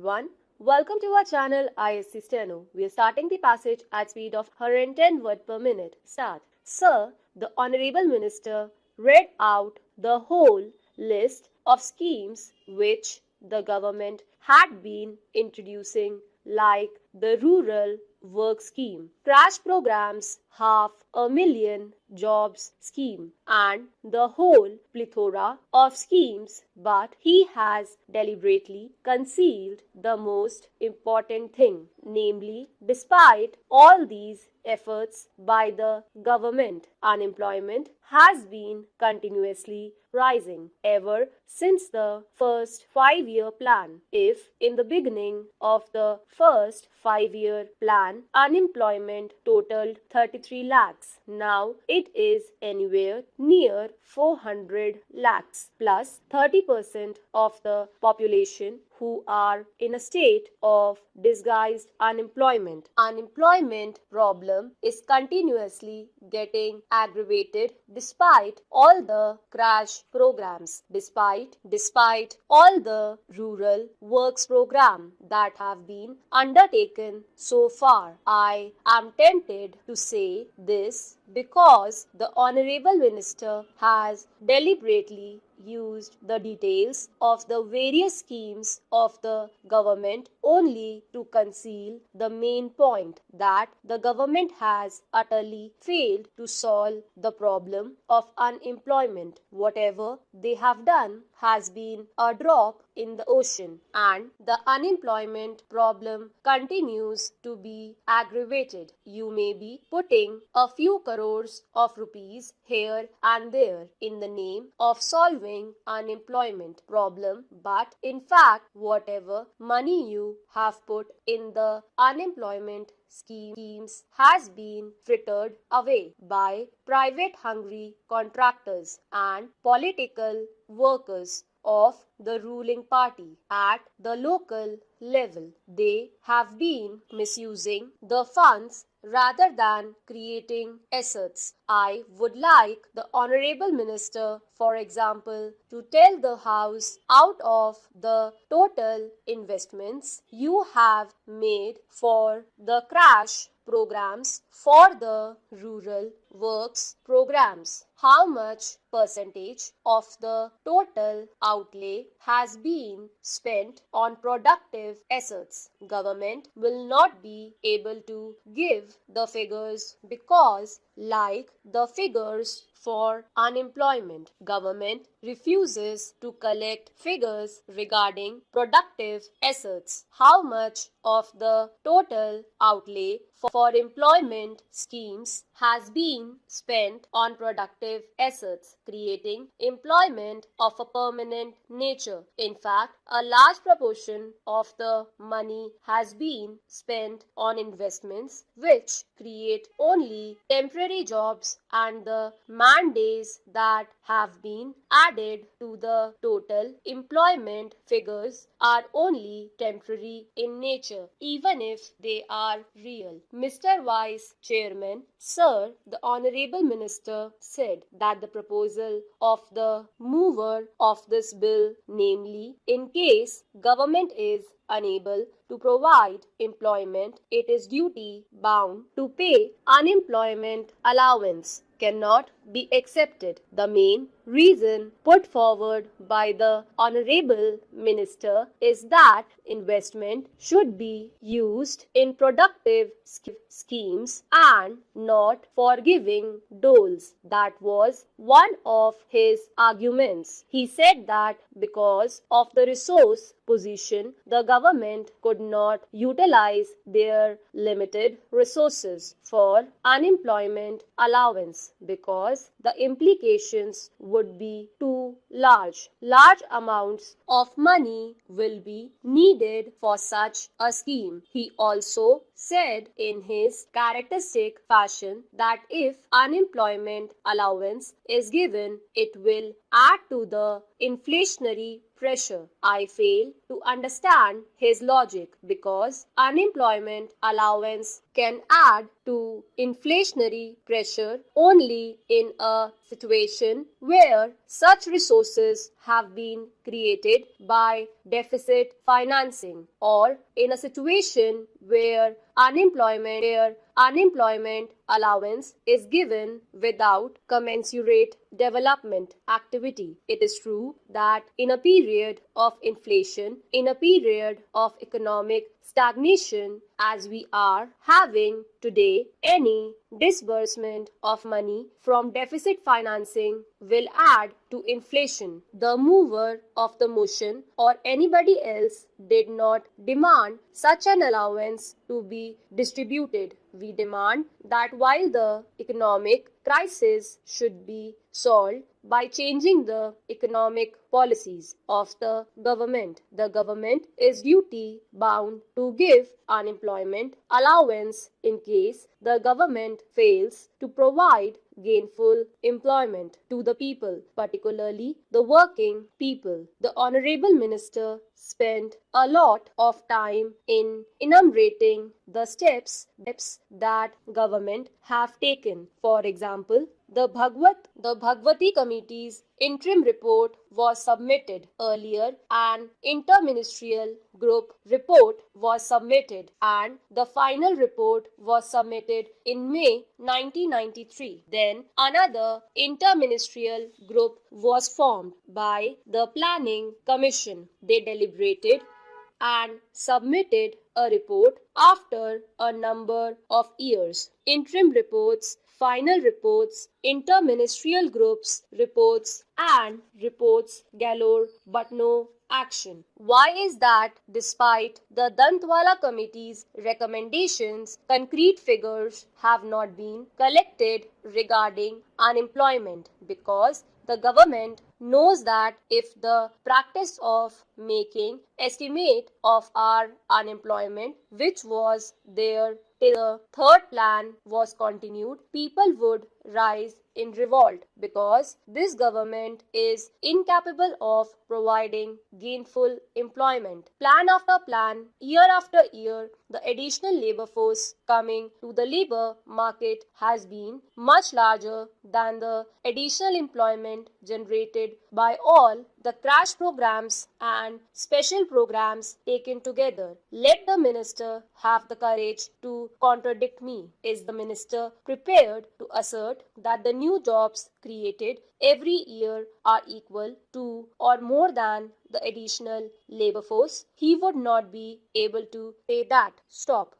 everyone. Welcome to our channel Isc Steno. We are starting the passage at speed of 110 words per minute. Start. Sir, the Honorable Minister read out the whole list of schemes which the government had been introducing, like the Rural Work Scheme, crash programs, 500,000 jobs scheme, and the whole plethora of schemes, but he has deliberately concealed the most important thing, namely, despite all these efforts by the government, unemployment has been continuously rising ever since the first 5-year plan. If in the beginning of the first 5-year plan, unemployment totaled 33 lakhs, now it is anywhere near 400 lakhs, plus 30% of the population who are in a state of disguised unemployment. Unemployment problem is continuously getting aggravated despite all the crash programs, despite all the rural works program that have been undertaken so far. I am tempted to say this because the Honorable Minister has deliberately used the details of the various schemes of the government only to conceal the main point, that the government has utterly failed to solve the problem of unemployment. Whatever they have done has been a drop in the ocean, and the unemployment problem continues to be aggravated. You may be putting a few crores of rupees here and there in the name of solving unemployment problem, but in fact whatever money you have put in the unemployment schemes has been frittered away by private hungry contractors and political workers of the ruling party at the local level. They have been misusing the funds rather than creating assets. I would like the Honorable Minister, for example, to tell the House, out of the total investments you have made for the crash programs, for the rural works programs, how much percentage of the total outlay has been spent on productive assets. Government will not be able to give the figures because, like the figures for unemployment, government refuses to collect figures regarding productive assets. How much of the total outlay for employment schemes has been spent on productive assets, creating employment of a permanent nature. In fact, a large proportion of the money has been spent on investments which create only temporary jobs, and the man days that have been added to the total employment figures are only temporary in nature, even if they are real. Mr. Vice Chairman, Sir, the Honorable Minister said that the proposal of the mover of this bill, namely, in case government is unable to provide employment, it is duty bound to pay unemployment allowance, cannot be accepted. The main reason put forward by the Honorable Minister is that investment should be used in productive schemes and not for giving doles. That was one of his arguments. He said that because of the resource position, the government could not utilize their limited resources for unemployment allowance because the implications would be too large. Large amounts of money will be needed for such a scheme. He also said in his characteristic fashion that if unemployment allowance is given, it will add to the inflationary pressure. I fail to understand his logic because unemployment allowance can add to inflationary pressure only in a situation where such resources have been created by deficit financing, or in a situation where unemployment allowance is given without commensurate development activity. It is true that in a period of inflation, in a period of economic stagnation as we are having today, any disbursement of money from deficit financing will add to inflation. The mover of the motion or anybody else did not demand such an allowance to be distributed. We demand that while the economic crisis should be solved by changing the economic policies of the government is duty bound to give unemployment allowance in case the government fails to provide gainful employment to the people, particularly the working people. The Honorable Minister spent a lot of time in enumerating the steps that government have taken. For example, the Bhagwati Committee's interim report was submitted earlier, an interministerial group report was submitted, and the final report was submitted in May 1993. Then another interministerial group was formed by the Planning Commission. They deliberated and submitted a report after a number of years. Interim reports, final reports, interministerial groups reports, and reports galore, but no action. Why is that despite the Dantwala Committee's recommendations, concrete figures have not been collected regarding unemployment? Because the government knows that if the practice of making estimate of our unemployment, which was there till the third plan was continued, people would rise in revolt because this government is incapable of providing gainful employment. Plan after plan, year after year, the additional labor force coming to the labor market has been much larger than the additional employment generated by all the crash programs and special programs taken together. Let the minister have the courage to contradict me. Is the minister prepared to assert that the new jobs created every year are equal to or more than the additional labor force? He would not be able to say that. Stop.